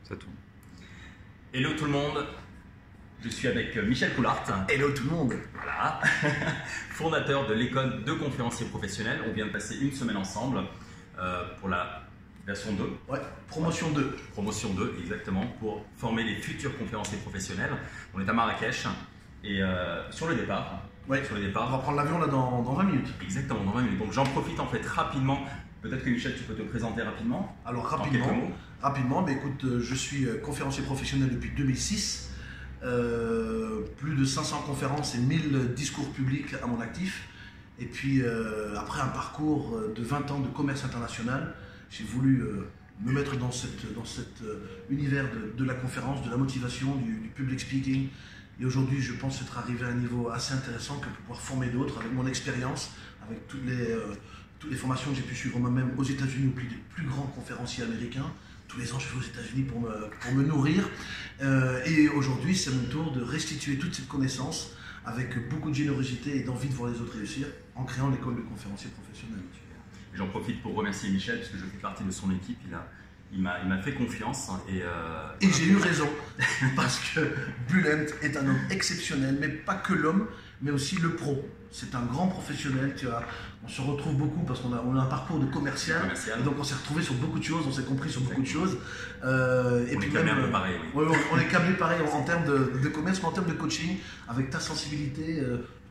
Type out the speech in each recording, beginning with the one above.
Ça tourne. Hello tout le monde, je suis avec Michel Coulart. Hello tout le monde. Voilà, fondateur de l'école de conférenciers professionnels. On vient de passer une semaine ensemble pour la version 2. Ouais, promotion 2. Promotion 2, exactement, pour former les futurs conférenciers professionnels. On est à Marrakech et sur le départ. Ouais, sur le départ. On va prendre l'avion là dans 20 minutes. Exactement, dans 20 minutes. Donc j'en profite en fait rapidement. Peut-être que Michel, tu peux te présenter rapidement. Alors rapidement, mais écoute, je suis conférencier professionnel depuis 2006. Plus de 500 conférences et 1000 discours publics à mon actif. Et puis après un parcours de 20 ans de commerce international, j'ai voulu me mettre dans cet univers de la conférence, de la motivation, du public speaking. Et aujourd'hui, je pense être arrivé à un niveau assez intéressant que pour pouvoir former d'autres avec mon expérience, avec toutes les formations que j'ai pu suivre moi-même aux États-Unis auprès des plus grands conférenciers américains. Tous les ans, je vais aux États-Unis pour me nourrir. Et aujourd'hui, c'est mon tour de restituer toute cette connaissance avec beaucoup de générosité et d'envie de voir les autres réussir en créant l'école de conférenciers professionnels. J'en profite pour remercier Michel parce que je fais partie de son équipe. Il m'a fait confiance. Et j'ai eu raison parce que Bulent est un homme exceptionnel, mais pas que l'homme, mais aussi le pro. C'est un grand professionnel. On se retrouve beaucoup parce qu'on a un parcours de commercial. Et donc on s'est retrouvé sur beaucoup de choses, on s'est compris sur beaucoup de choses. Et puis même, un peu pareil. Oui. On est câblé pareil en termes de commerce, mais en termes de coaching, avec ta sensibilité,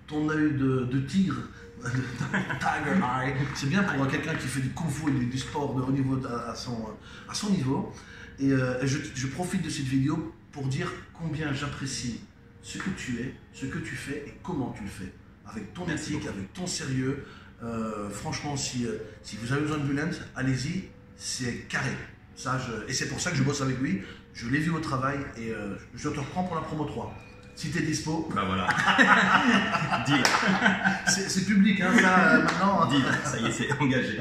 ton œil de tigre. Tiger Eye. C'est bien pour quelqu'un qui fait du kung fu et du sport de haut niveau à son niveau. Et je profite de cette vidéo pour dire combien j'apprécie ce que tu es, ce que tu fais et comment tu le fais. Avec ton éthique, avec ton sérieux. Franchement, si vous avez besoin de Bulent, allez-y, c'est carré. Et c'est pour ça que je bosse avec lui. Je l'ai vu au travail et je te reprends pour la promo 3. Si t'es dispo. Bah voilà. Deal. C'est public, hein, ça, maintenant. Deal, ça y est, c'est engagé.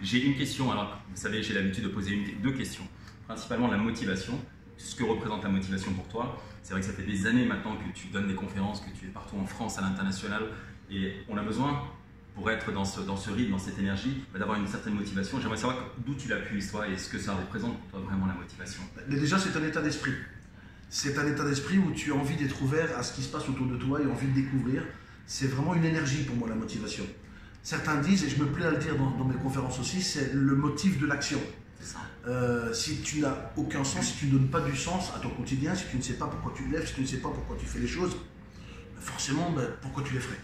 J'ai une question. Alors, vous savez, j'ai l'habitude de poser deux questions. Principalement la motivation. Ce que représente la motivation pour toi. C'est vrai que ça fait des années maintenant que tu donnes des conférences, que tu es partout en France, à l'international. Et on a besoin, pour être dans ce rythme, dans cette énergie, d'avoir une certaine motivation. J'aimerais savoir d'où tu l'as puises, toi, et ce que ça représente pour toi vraiment la motivation. Mais déjà, c'est un état d'esprit. C'est un état d'esprit où tu as envie d'être ouvert à ce qui se passe autour de toi et envie de découvrir. C'est vraiment une énergie pour moi, la motivation. Certains disent, et je me plais à le dire dans mes conférences aussi, c'est le motif de l'action. Si tu n'as aucun sens, si tu ne donnes pas du sens à ton quotidien, si tu ne sais pas pourquoi tu te lèves, si tu ne sais pas pourquoi tu fais les choses, forcément, pourquoi tu les ferais?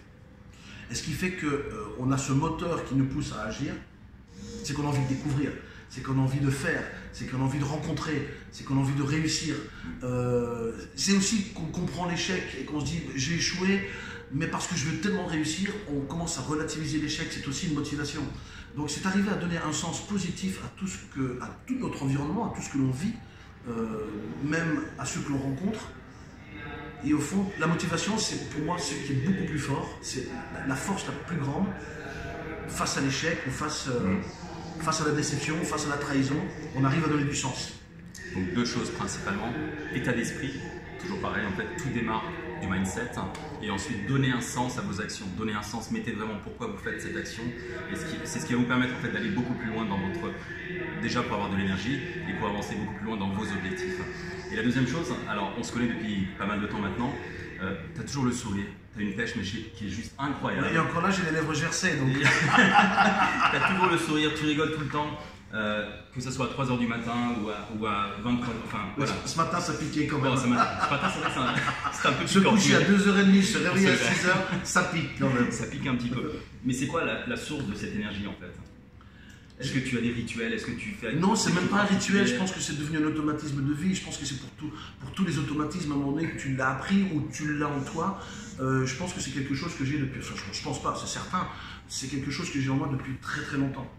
Et ce qui fait qu'on a ce moteur qui nous pousse à agir, c'est qu'on a envie de découvrir. C'est qu'on a envie de faire, c'est qu'on a envie de rencontrer, c'est qu'on a envie de réussir. C'est aussi qu'on comprend l'échec et qu'on se dit j'ai échoué, mais parce que je veux tellement réussir, on commence à relativiser l'échec, c'est aussi une motivation. Donc c'est arriver à donner un sens positif à tout notre environnement, à tout ce que l'on vit, même à ceux que l'on rencontre. Et au fond, la motivation, c'est pour moi ce qui est beaucoup plus fort, c'est la force la plus grande face à l'échec ou face à la déception, face à la trahison, on arrive à donner du sens. Donc deux choses principalement, état d'esprit, toujours pareil en fait, tout démarre du mindset, et ensuite donner un sens à vos actions, donner un sens, mettez vraiment pourquoi vous faites cette action, et c'est ce qui va vous permettre en fait d'aller beaucoup plus loin dans déjà pour avoir de l'énergie, et pour avancer beaucoup plus loin dans vos objectifs. Et la deuxième chose, alors on se connaît depuis pas mal de temps maintenant, tu as toujours le sourire. Tu as une pêche mais qui est juste incroyable. Et encore là, j'ai les lèvres gercées. Donc... tu as toujours le sourire, tu rigoles tout le temps, que ce soit à 3h du matin ou à 23h. Enfin, voilà. Ce matin, ça piquait quand même. Bon, ce matin, c'est un peu piquant. Je couche à 2h30, je se réveille à 6h, ça pique quand même. Ça pique un petit peu. Mais c'est quoi la source de cette énergie en fait? Est-ce que tu as des rituels? Est-ce que tu fais... Non, c'est même pas un rituel, je pense que c'est devenu un automatisme de vie. Je pense que c'est pour tous les automatismes à un moment donné que tu l'as appris ou tu l'as en toi. Je pense que c'est quelque chose que j'ai depuis... Enfin, je pense pas, c'est certain. C'est quelque chose que j'ai en moi depuis très très longtemps.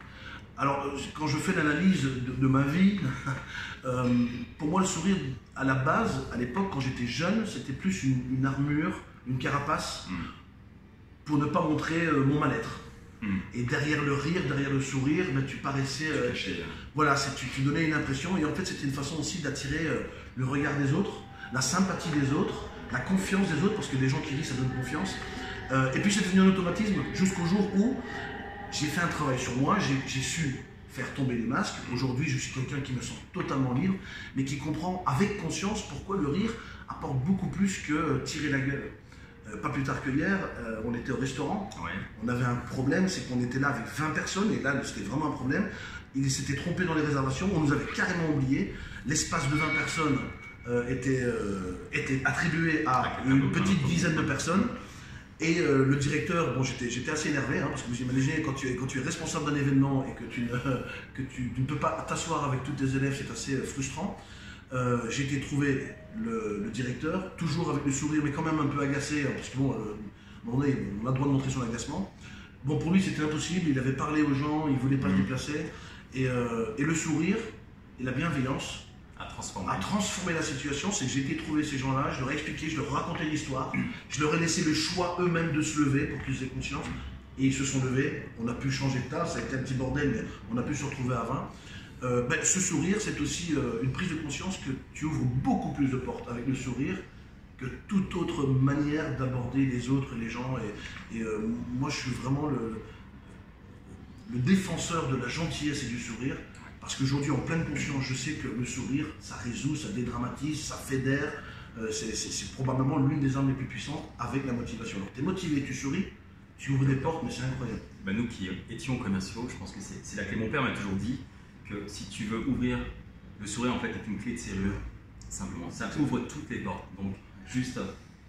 Alors, quand je fais l'analyse de ma vie, pour moi le sourire, à la base, à l'époque, quand j'étais jeune, c'était plus une armure, une carapace, pour ne pas montrer mon mal-être. Et derrière le rire, derrière le sourire, tu paraissais... voilà, tu donnais une impression, et en fait c'était une façon aussi d'attirer le regard des autres, la sympathie des autres, la confiance des autres, parce que les gens qui rient, ça donne confiance. Et puis c'est devenu un automatisme jusqu'au jour où j'ai fait un travail sur moi, j'ai su faire tomber les masques. Aujourd'hui, je suis quelqu'un qui me sent totalement libre, mais qui comprend avec conscience pourquoi le rire apporte beaucoup plus que tirer la gueule. Pas plus tard que hier, on était au restaurant, Ouais. on avait un problème, c'est qu'on était là avec 20 personnes, et là c'était vraiment un problème. Il s'était trompé dans les réservations, on nous avait carrément oublié. L'espace de 20 personnes était attribué à une petite dizaine de personnes. Et le directeur, bon, j'étais assez énervé, hein, parce que vous imaginez, quand tu es responsable d'un événement et que tu ne peux pas t'asseoir avec tous tes élèves, c'est assez frustrant. J'ai été trouver le directeur, toujours avec le sourire, mais quand même un peu agacé, hein, parce que bon, on a le droit de montrer son agacement. Bon, pour lui, c'était impossible, il avait parlé aux gens, il ne voulait pas se déplacer. Et le sourire et la bienveillance a transformé la situation. C'est que j'ai été trouver ces gens-là, je leur ai expliqué, je leur ai raconté l'histoire, je leur ai laissé le choix eux-mêmes de se lever pour qu'ils aient conscience. Et ils se sont levés, on a pu changer de table, ça a été un petit bordel, mais on a pu se retrouver à 20. Ce sourire, c'est aussi une prise de conscience que tu ouvres beaucoup plus de portes avec le sourire que toute autre manière d'aborder les autres, les gens. Et moi, je suis vraiment le défenseur de la gentillesse et du sourire, parce qu'aujourd'hui, en pleine conscience, je sais que le sourire, ça résout, ça dédramatise, ça fédère. C'est probablement l'une des armes les plus puissantes avec la motivation. Alors, tu es motivé, tu souris, tu ouvres des portes, mais c'est incroyable. Ben, nous qui étions commerciaux, je pense que c'est la clé. Mon père m'a toujours dit que si tu veux ouvrir, le sourire en fait est une clé de serrure, simplement. Ça ouvre toutes les portes. Donc juste,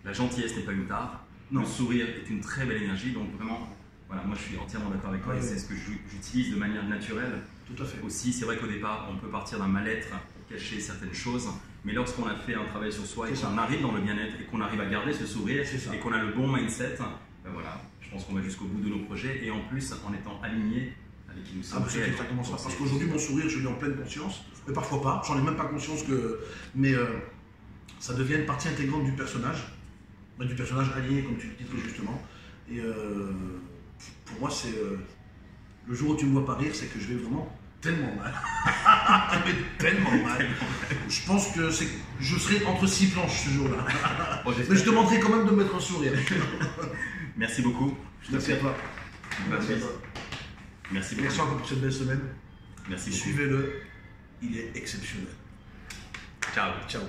la gentillesse n'est pas une tare, le sourire est une très belle énergie. Donc vraiment, voilà, moi je suis entièrement d'accord avec toi et c'est ce que j'utilise de manière naturelle. Tout à fait. Aussi, c'est vrai qu'au départ, on peut partir d'un mal-être pour cacher certaines choses, mais lorsqu'on a fait un travail sur soi et qu'on arrive dans le bien-être et qu'on arrive à garder ce sourire et qu'on a le bon mindset, ben voilà, je pense qu'on va jusqu'au bout de nos projets et en plus en étant aligné avec qui nous sommes. C'est exactement ça. Parce qu'aujourd'hui, mon sourire, je l'ai en pleine conscience, mais parfois pas. J'en ai même pas conscience mais ça devient une partie intégrante du personnage aligné, comme tu le dis très justement. Et pour moi, c'est le jour où tu me vois pas rire, c'est que je vais vraiment tellement mal. Mais tellement mal. Je pense que je serai entre 6 planches ce jour-là. Bon, mais je te demanderai quand même de me mettre un sourire. Merci beaucoup. Merci à toi. Merci à toi. Merci beaucoup. Merci encore pour cette belle semaine. Merci beaucoup. Suivez-le, il est exceptionnel. Ciao. Ciao.